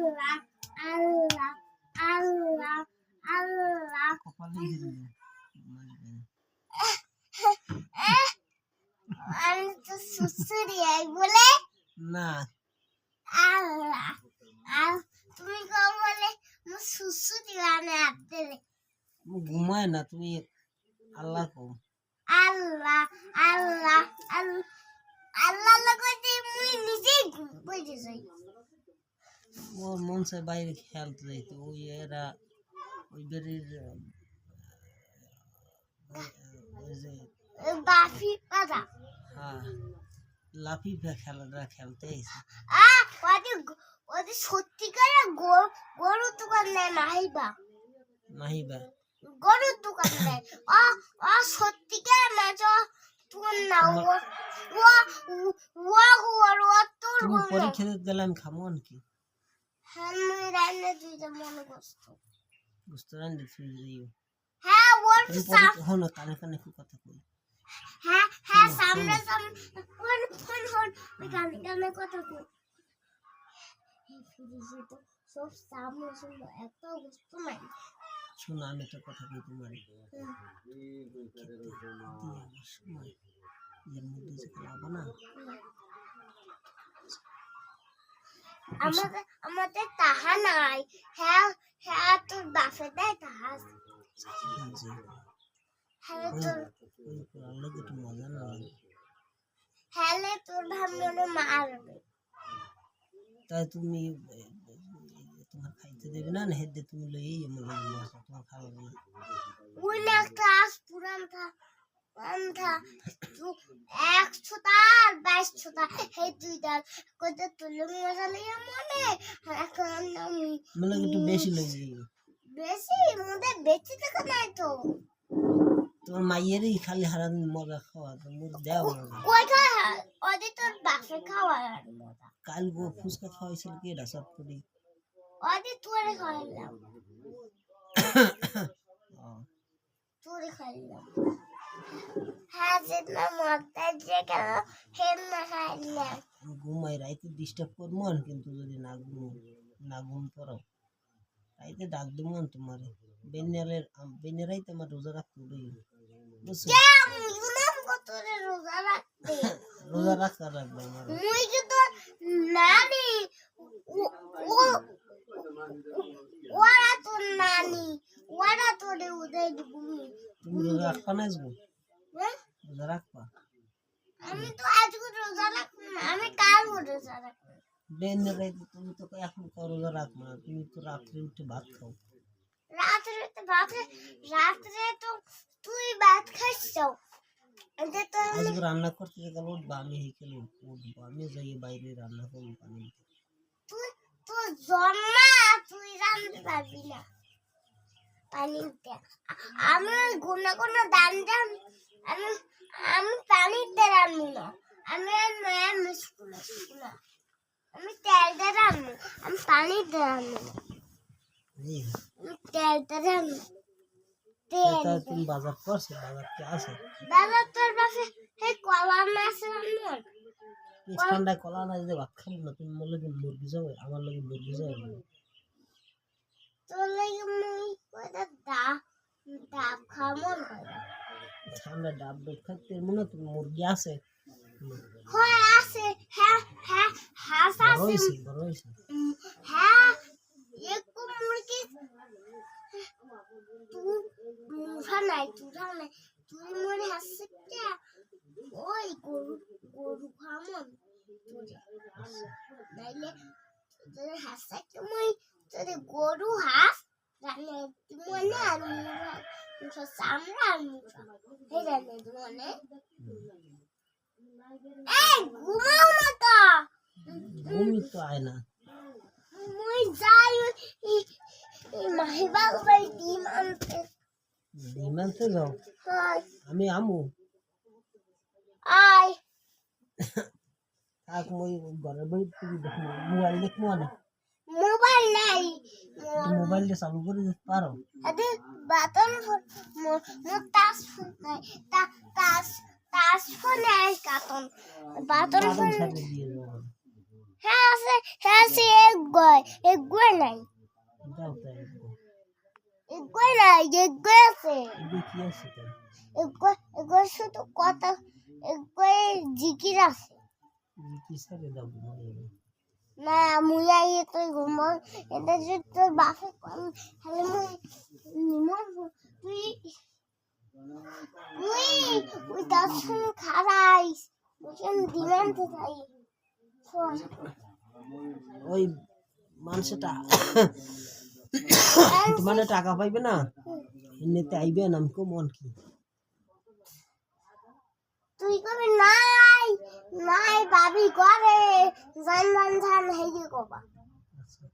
আল্লাহ আল্লাহ আল্লাহ আল্লাহ কপালে দিবি আমি তো সুসুরি বলে না আল্লাহ আর তুমি কো বলে সুসুরি গানে আদলে ঘুমায় না তুমি আল্লাহ কো আল্লাহ আল্লাহ আল্লাহ আল্লাহ লাগাইতে মুই নিজেই ঘুম পড়ে যাই ওর মন চায় বাইরে খেলতে যাইতো ওই এরা ওই বেরির ওই যে বাফি পাদা হ্যাঁ লাফি খেলাটা খেলতে এসে ওদের সত্যিকার গরুর দোকান নেয় মাহিবা গরুর দোকান নেয় সত্যিকার মাছ তোর না তোর তুমি পরীক্ষা দিতে গেলে আমি খামো নাকি হ্যাঁ মুই রান্না দিতে মনে করছো বুঝতে রান্না তুই দিও হ্যাঁ ওর হলো কানে কানে খুব কথা কই হ্যাঁ হ্যাঁ সামনে সামনে হন ওই কানে কানে কথা কই ফিরিছে তো সব সামনে শুনবো এত বুঝতো না শোনো আমি একটা কথা কই তোমার এর মধ্যে যে খেলাবো না আমাদের তাহা নাই হ্যাঁ হ্যাঁ তোর বাপে দেয় তাহা হ্যাঁ তোর একটু মজা না হ্যাঁ তোর ভাবলে মারবে তাই তুমি তোমার খাইতে দেবে না না হেদে তুমি লই তোমার খাওয়া না ওই না ক্লাস পুরান থা থা 100 তার 22 টা হে তুই দাল কত তুলে মশালে মনে এখন আমি মানে একটু বেশি লই বেশি মধ্যে বেশি টাকা নাই তো তোমার মাইয়েরই খালি হারান মজা খাওয়া তো মোর দেও কই খা ওদি তোর বাপে খাওয়া আর মজা কাল গো ফুচকা খাওয়াইছিল কি এটা সব করি ওদি তোরে খাইলাম তোরে খাইলাম হ্যাঁ যেটা মজা যে কেন হেন না খাইলাম ঘুমাই রাইতে ডিস্টার্ব করবো কিন্তু যদি না ঘুম পড়াও রাইতে ডাক দেবো তোমারে বেনেরাই তোমার রোজা রাখতে বুঝছো রোজা রাখতে রাখবে আমার মুই কি তো নানি ওরা তো নানি ওরা তোরে উদয় ঘুমি তুমি রোজা রাখবা না আজকে রোজা রাখবা আমি তো আজকে রোজা রাখবো না আমি কাল রোজা রাখবো বেনেরাই তুমি তো এখন রোজা রাখবা না তুমি তো রাত্রে উঠে ভাত খাও রাত্রে তো তুই ভাত খাচ্ছ আজকে রান্না করতে গেলে উঠবা আমি হেঁকে উঠবো আমি যাই বাইরে রান্না করবো পানি তুই তো জন্মা তুই রান্না পারবি না পানিতে আমি গুনা গুনা দান দান আমি পানিতে রান্না না আমি স্কুলে আমি তেলতে রান্না আমি পানিতে রান্না তেলতে রান্না তুমি বাজার করছো বাজার কি আছে বাজার তোর পাশে এই কলা না আছে রান্না ঠান্ডায় কলা না যদি ভাত খাবো না তুমি বললে কি মুরগি যাবে আমার লাগে মুরগি যাবে তোর লাগে মুই কয়টা ডাব খামো ঠান্ডা ডাব খাইতে মনে তুমি মুরগি আছে হয় আছে হ্যাঁ হ্যাঁ হাঁস আছে বড় হইছে হ্যাঁ একটু মুরগি তুই নাই তুই মরে হাসছে কে ওই গরু খামন নাইলে তোর হাসছে তুমি তোর গরু হাঁস রান্না মনে আর মুখা চামড়া আর মুখা এই রান্না মনে এই ঘুমাও না তো ঘুমি তো আয় না মুই যাই মাহিবা ভাই ডিম আনতে যাও আমি আমু আয় থাক মই ঘরের বই টিভি দেখবো মোবাইল দেখবো না মোবাইল নাই মোবাইলটা চালু করে দিতে পারো আরে বাটন মোর টাচ ফোন নাই টাচ ফোন নাই কাটন বাটন ফোন সাথে দিয়ে দাও হ্যাঁ আছে এক গয় নাই দাও তাই একটু। এক গয় নাই এক গয় আছে এগুলো কি আছে তাই? এক গয় শুধু কথা এক গয় জিকির আছে কি সারে দাও ঘুমাইয়ে। না মুই আইয়ে তুই ঘুমন এটা যে তোর বাপে কম হলে তুই তুই ওই দর্শন খারাইস ওইখান দিনান্তে যাই ওই মানুষটা মানে টাকা পাইবে না এমনিতে আইবে না আমি মন কি তুই কবি নাই নাই ভাবি করে জান জান জান হেগে কবা আচ্ছা